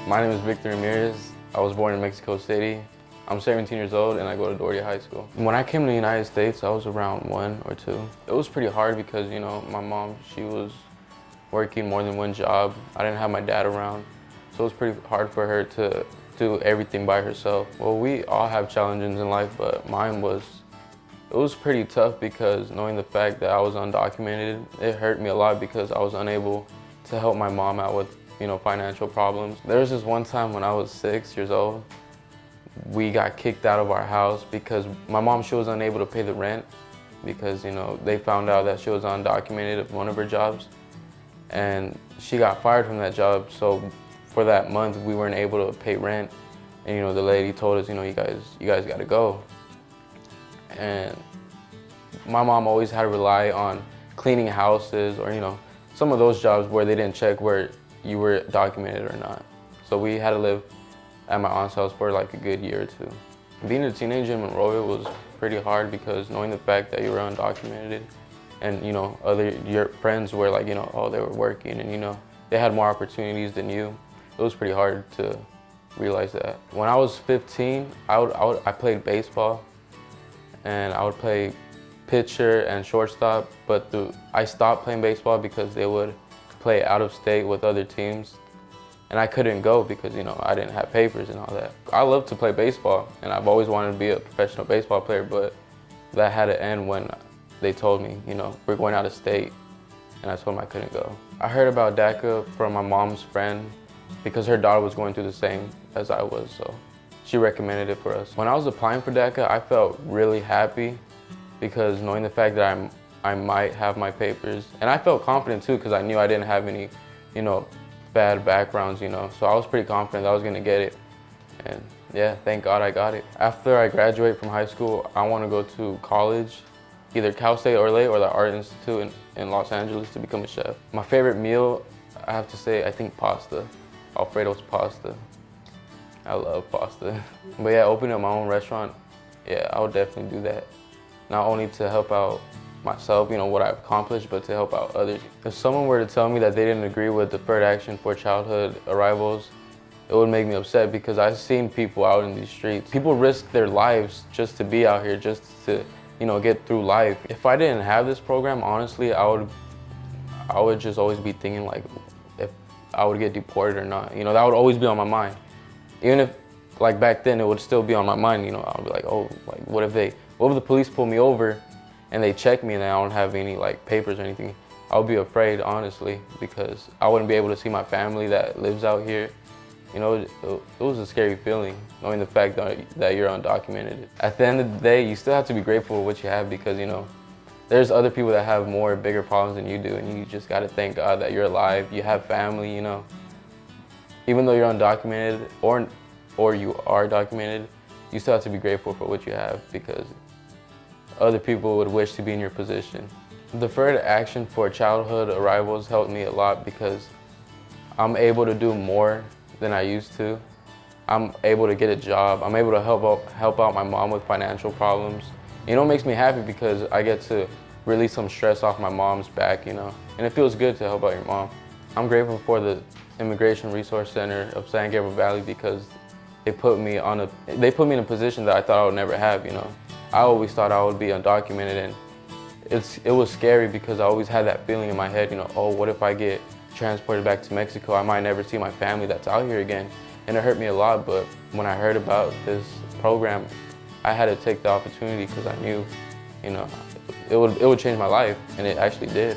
My name is Victor Ramirez. I was born in Mexico City. I'm 17 years old and I go to Doria High School. When I came to the United States, I was around 1 or 2. It was pretty hard because, my mom, she was working more than one job. I didn't have my dad around, so it was pretty hard for her to do everything by herself. Well, we all have challenges in life, but it was pretty tough because knowing the fact that I was undocumented, it hurt me a lot because I was unable to help my mom out with, financial problems. There was this one time when I was 6 years old, we got kicked out of our house because my mom, she was unable to pay the rent because, they found out that she was undocumented at one of her jobs and she got fired from that job. So for that month, we weren't able to pay rent. And, the lady told us, you guys gotta go. And my mom always had to rely on cleaning houses or, some of those jobs where they didn't check where you were documented or not. So we had to live at my aunt's house for like a good year or 2. Being a teenager in Monrovia was pretty hard because knowing the fact that you were undocumented and, your friends were like, oh, they were working and, they had more opportunities than you. It was pretty hard to realize that. When I was 15, I played baseball and I would play pitcher and shortstop, but I stopped playing baseball because they would play out of state with other teams and I couldn't go because, I didn't have papers and all that. I love to play baseball and I've always wanted to be a professional baseball player, but that had to end when they told me, we're going out of state, and I told them I couldn't go. I heard about DACA from my mom's friend because her daughter was going through the same as I was, so she recommended it for us. When I was applying for DACA, I felt really happy because knowing the fact that I might have my papers, and I felt confident too because I knew I didn't have any, bad backgrounds, so I was pretty confident that I was gonna get it. And yeah, thank God I got it. After I graduate from high school, I want to go to college, either Cal State or LA or the Art Institute in Los Angeles to become a chef. My favorite meal, I have to say, I think pasta. Alfredo's pasta. I love pasta. But yeah, opening up my own restaurant, yeah, I would definitely do that. Not only to help out myself, what I've accomplished, but to help out others. If someone were to tell me that they didn't agree with deferred action for childhood arrivals, it would make me upset because I've seen people out in these streets. People risk their lives just to be out here, just to, get through life. If I didn't have this program, honestly, I would just always be thinking like if I would get deported or not. That would always be on my mind. Even if, like back then, it would still be on my mind, I would be like, oh, like what if the police pull me over and they check me and I don't have any like papers or anything? I would be afraid, honestly, because I wouldn't be able to see my family that lives out here. It was a scary feeling, knowing the fact that you're undocumented. At the end of the day, you still have to be grateful for what you have because, there's other people that have bigger problems than you do, and you just gotta thank God that you're alive, you have family, Even though you're undocumented or you are documented, you still have to be grateful for what you have because other people would wish to be in your position. Deferred action for childhood arrivals helped me a lot because I'm able to do more than I used to. I'm able to get a job. I'm able to help out my mom with financial problems. It makes me happy because I get to release some stress off my mom's back, and it feels good to help out your mom. I'm grateful for the Immigration Resource Center of San Gabriel Valley because they put me in a position that I thought I would never have, I always thought I would be undocumented, and it was scary because I always had that feeling in my head, oh, what if I get transported back to Mexico? I might never see my family that's out here again. And it hurt me a lot, but when I heard about this program, I had to take the opportunity because I knew, it would change my life, and it actually did.